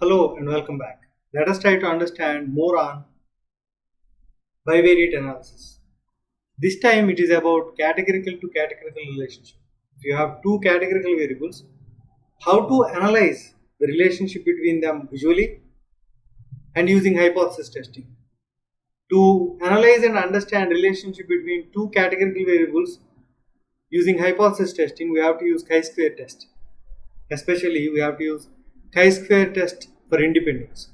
Hello and welcome back. Let us try to understand more on bivariate analysis. This time it is about categorical to categorical relationship. If you have two categorical variables, how to analyze the relationship between them visually and using hypothesis testing. To analyze and understand relationship between two categorical variables using hypothesis testing, we have to use chi-square test. Especially we have to use chi-square test for independence.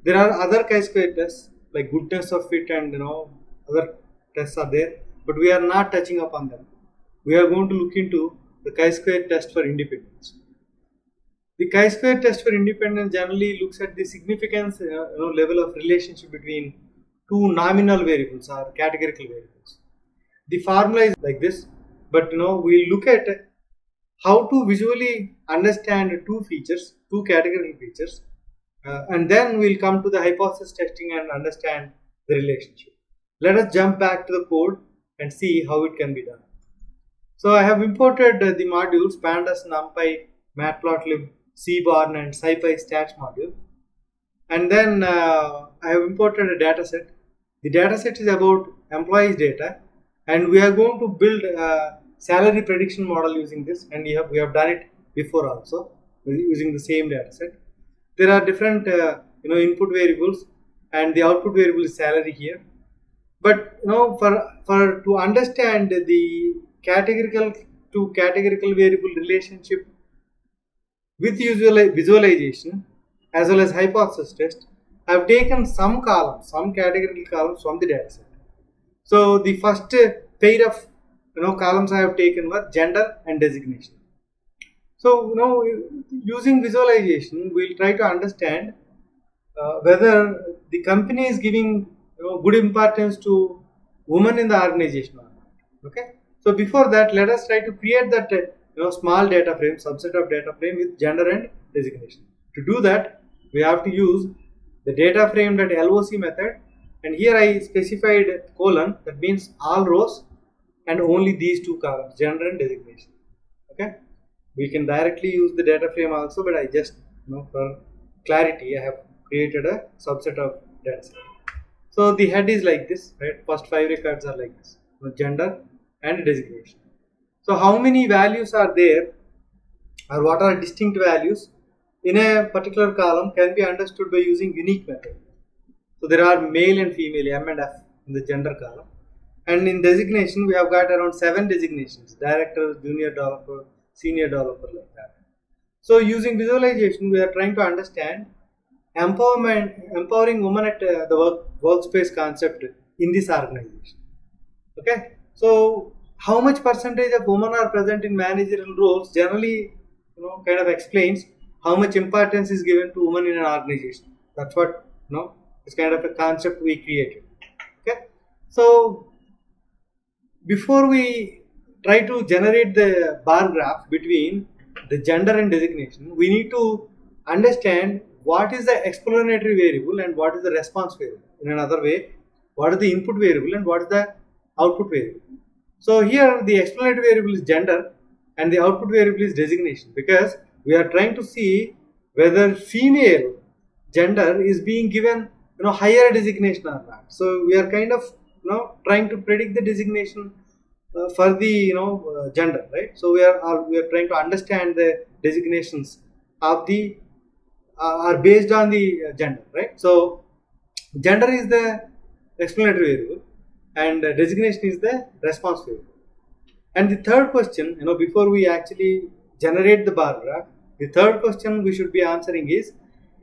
There are other chi-square tests like goodness of fit and other tests are there, but we are not touching upon them. We are going to look into the chi-square test for independence. The chi-square test for independence generally looks at the significance level of relationship between two nominal variables or categorical variables. The formula is like this, but we look at how to visually understand two categorical features, and then we'll come to the hypothesis testing and understand the relationship. Let us jump back to the code and see how it can be done. So I have imported the modules pandas, numpy, matplotlib, cbarn and scipy stats module, and then I have imported a dataset. The dataset is about employees data, and we are going to build a salary prediction model using this, and we have done it before also using the same dataset. There are different input variables, and the output variable is salary here. But for to understand the categorical to categorical variable relationship with visualization as well as hypothesis test, I have taken some categorical columns from the dataset. So the first pair of columns I have taken were gender and designation. So using visualization, we'll try to understand whether the company is giving good importance to women in the organization or not. Okay. So before that, let us try to create that small data frame, subset of data frame with gender and designation. To do that, we have to use the data frame.loc method, and here I specified colon, that means all rows and only these two columns, gender and designation. Okay. We can directly use the data frame also, but I just for clarity I have created a subset of data set. So the head is like this, right? First 5 records are like this, gender and designation. So how many values are there, or what are distinct values in a particular column can be understood by using unique method. So there are male and female, M and F, in the gender column, and in designation we have got around 7 designations: director, junior developer, senior developer, like that. So using visualization, we are trying to understand empowering women at the workspace concept in this organization. Okay, so how much percentage of women are present in managerial roles generally kind of explains how much importance is given to women in an organization. That's what it's kind of a concept we created. Okay, so before we try to generate the bar graph between the gender and designation, we need to understand what is the explanatory variable and what is the response variable. In another way, what is the input variable and what is the output variable. So here the explanatory variable is gender and the output variable is designation, because we are trying to see whether female gender is being given higher designation or not. So we are kind of trying to predict the designation for the gender, right? So we are trying to understand the designations of the are based on the gender, right? So gender is the explanatory variable and designation is the response variable. And the third question, before we actually generate the bar graph, the third question we should be answering is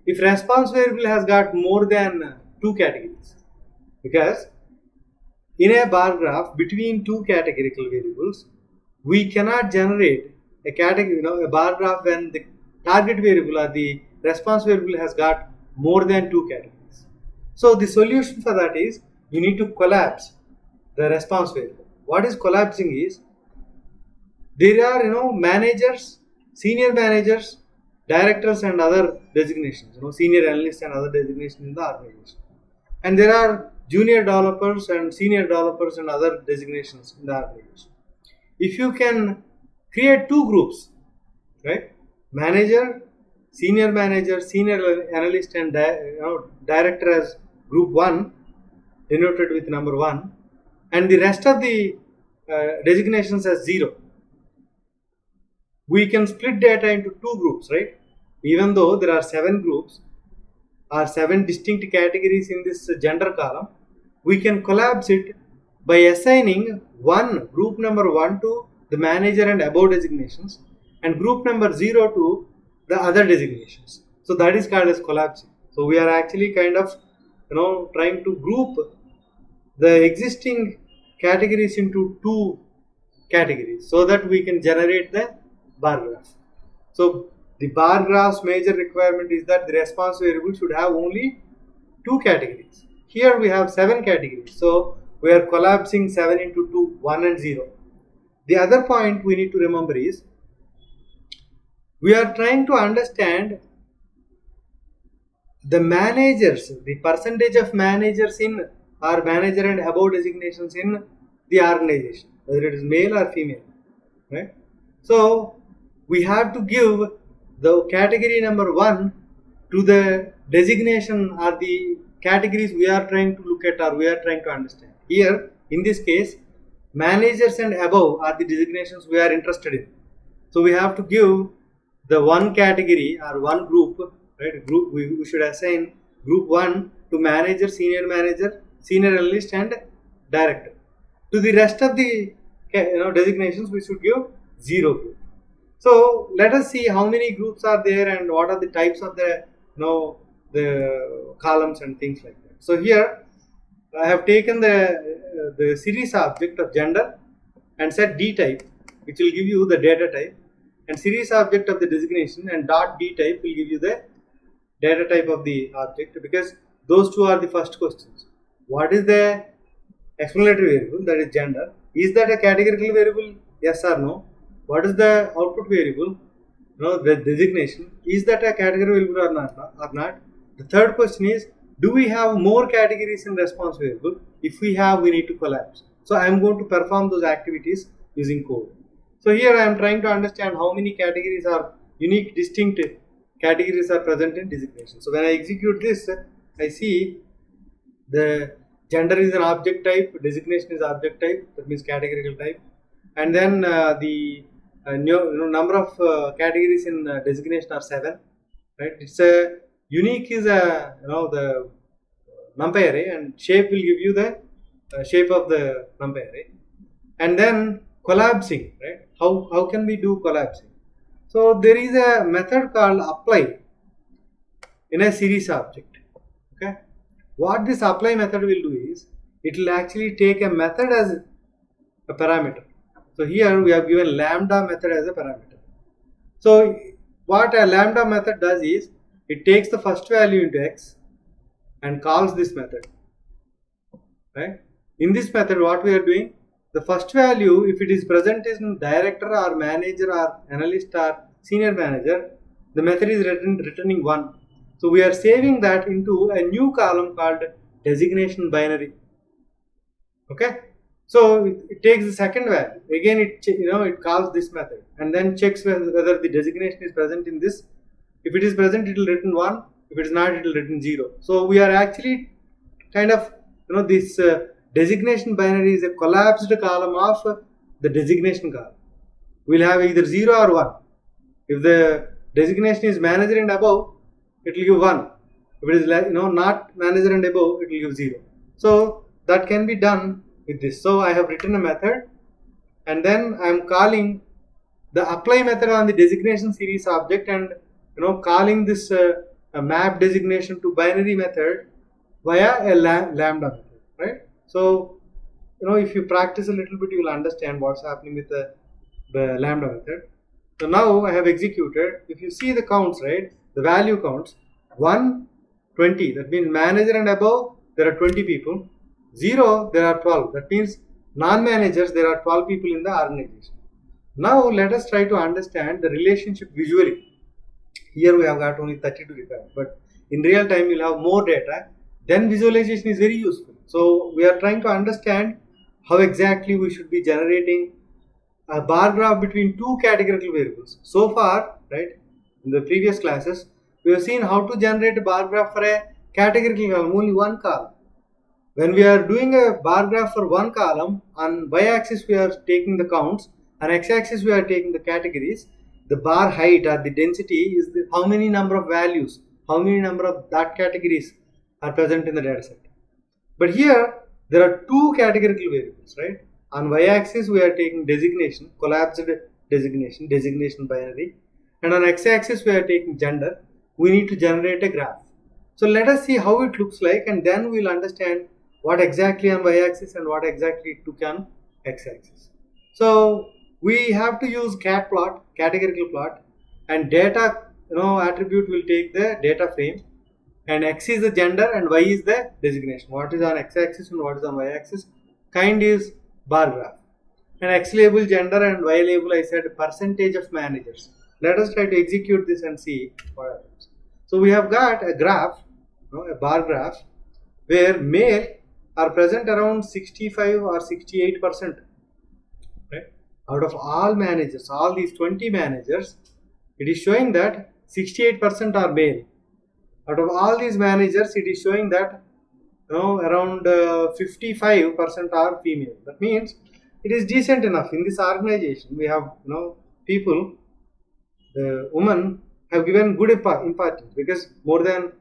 if response variable has got more than 2 categories, because in a bar graph between two categorical variables, we cannot generate a bar graph when the target variable or the response variable has got more than 2 categories. So the solution for that is you need to collapse the response variable. What is collapsing is there are managers, senior managers, directors and other designations, senior analysts and other designations in the organization, and there are junior developers and senior developers and other designations in the organization. If you can create 2 groups, right, manager senior manager, senior analyst, and director as group 1, denoted with number 1, and the rest of the designations as 0. We can split data into 2 groups, right? Even though there are 7 groups or 7 distinct categories in this gender column, we can collapse it by assigning group number 1 to the manager and above designations, and group number 0 to the other designations. So that is called as collapsing. So we are actually kind of trying to group the existing categories into 2 categories so that we can generate the bar graph. So the bar graph's major requirement is that the response variable should have only 2 categories. Here we have 7 categories. So we are collapsing 7 into 2, 1 and 0. The other point we need to remember is we are trying to understand the managers, the percentage of managers in or manager and above designations in the organization, whether it is male or female, right? So we have to give the category number 1 to the designation or the categories we are trying to look at or we are trying to understand. Here, in this case, managers and above are the designations we are interested in. So we have to give the 1 category or 1 group, right? Group we should assign group 1 to manager, senior analyst, and director. To the rest of the designations, we should give 0 group. So let us see how many groups are there and what are the types of the the columns and things like that. So here I have taken the series object of gender and set D type, which will give you the data type, and series object of the designation and dot D type will give you the data type of the object, because those 2 are the first questions. What is the explanatory variable, that is gender? Is that a categorical variable? Yes or no? What is the output variable? The designation. Is that a category variable or not? The third question is, do we have more categories in response variable? If we have, we need to collapse. So I am going to perform those activities using code. So here I am trying to understand how many categories are unique, distinct categories are present in designation. So when I execute this, I see the gender is an object type, designation is object type, that means categorical type, and then the number of categories in designation are 7, right? It's a unique is a the numpy array, and shape will give you the shape of the numpy array, and then collapsing, right? How can we do collapsing? So there is a method called apply in a series object. Okay, what this apply method will do is it will actually take a method as a parameter. So here we have given lambda method as a parameter. So what a lambda method does is it takes the first value into x and calls this method, right? In this method, what we are doing, the first value, if it is present in director or manager or analyst or senior manager, the method is returning 1. So we are saving that into a new column called designation binary. Okay, so it takes the second value. Again, it calls this method and then checks whether the designation is present in this. If it is present, it will return 1. If it is not, it will return 0. So we are actually kind of this designation binary is a collapsed column of the designation column. We'll have either 0 or 1. If the designation is manager and above, it will give 1. If it is not manager and above, it will give 0. So that can be done with this. So I have written a method, and then I am calling the apply method on the designation series object, and calling this map designation to binary method via a lambda method, right? So if you practice a little bit, you will understand what's happening with the lambda method. So now I have executed. If you see the counts, right, the value counts 1, 20. That means manager and above there are 20 people. 0 there are 12. That means non-managers there are 12 people in the organization. Now let us try to understand the relationship visually. Here we have got only 32 required, but in real time we'll have more data. Then visualization is very useful. So we are trying to understand how exactly we should be generating a bar graph between 2 categorical variables. So far, right, in the previous classes, we have seen how to generate a bar graph for a categorical column, only one column. When we are doing a bar graph for one column, on y-axis we are taking the counts, on x-axis we are taking the categories. The bar height or the density is how many number of values, how many number of that categories are present in the data set. But here there are two categorical variables, right? On y-axis we are taking designation, collapsed designation, designation binary, and on x-axis we are taking gender. We need to generate a graph. So let us see how it looks like, and then we will understand what exactly on y-axis and what exactly it took on x-axis. So we have to use cat plot, categorical plot, and data attribute will take the data frame, and x is the gender and y is the designation. What is on x-axis and what is on y-axis? Kind is bar graph, and x label gender and y label I said percentage of managers. Let us try to execute this and see what happens. So we have got a graph, a bar graph, where male are present around 65 or 68%. Right? Out of all managers, all these 20 managers, it is showing that 68% are male. Out of all these managers, it is showing that around 55% are female. That means it is decent enough. In this organization, we have people, the women have given good importance, because more than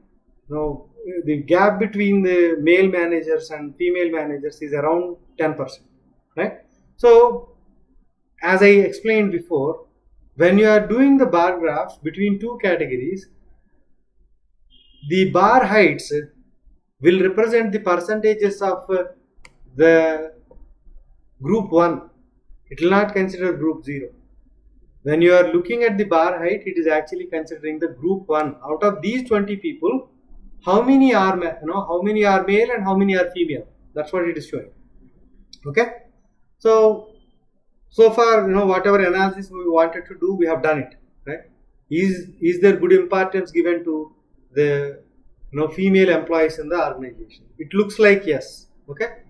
the gap between the male managers and female managers is around 10%, right? So as I explained before, when you are doing the bar graphs between two categories, the bar heights will represent the percentages of the group 1. It will not consider group 0. When you are looking at the bar height, it is actually considering the group 1. Out of these 20 people, how many are male and how many are female? That's what it is showing. Okay. So far, whatever analysis we wanted to do, we have done it. Right? Is there good importance given to the female employees in the organization? It looks like yes. Okay.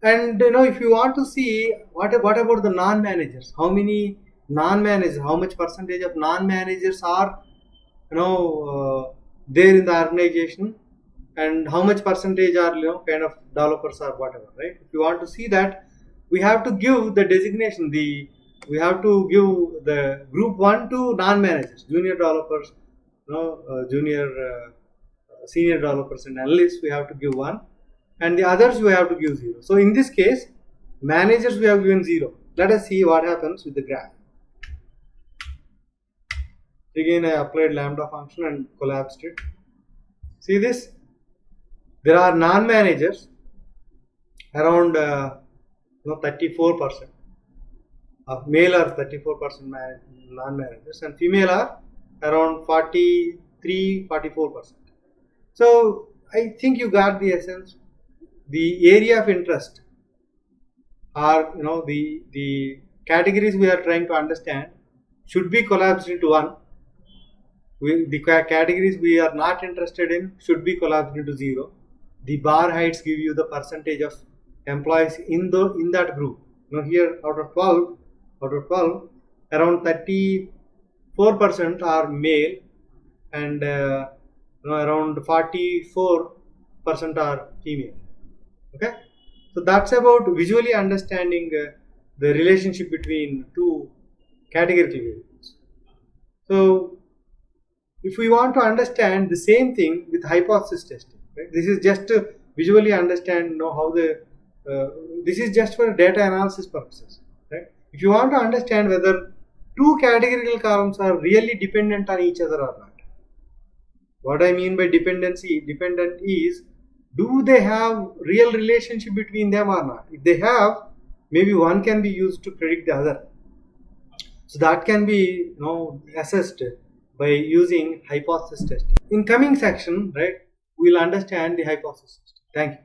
And if you want to see what about the non-managers? How many non-managers? How much percentage of non-managers are there in the organization, and how much percentage are kind of developers or whatever, right? If you want to see that, we have to give the designation, we have to give the group 1 to non-managers, junior developers, senior developers and analysts, we have to give 1, and the others we have to give 0. So in this case, managers we have given 0. Let us see what happens with the graph. Again, I applied lambda function and collapsed it. See this? There are non-managers around 34%. Male are 34% non-managers, and female are around 43-44%. So I think you got the essence. The area of interest are the categories we are trying to understand should be collapsed into one. The categories we are not interested in should be collapsed into 0. The bar heights give you the percentage of employees in that group. Here out of 12, around 34% are male, and around 44% are female. Okay, so that's about visually understanding the relationship between two categorical variables. So if we want to understand the same thing with hypothesis testing, right? This is just to visually understand how this is just for data analysis purposes, right? If you want to understand whether two categorical columns are really dependent on each other or not. What I mean by dependent is, do they have real relationship between them or not? If they have, maybe one can be used to predict the other. So that can be assessed by using hypothesis testing. In coming section, right, we'll understand the hypothesis testing. Thank you.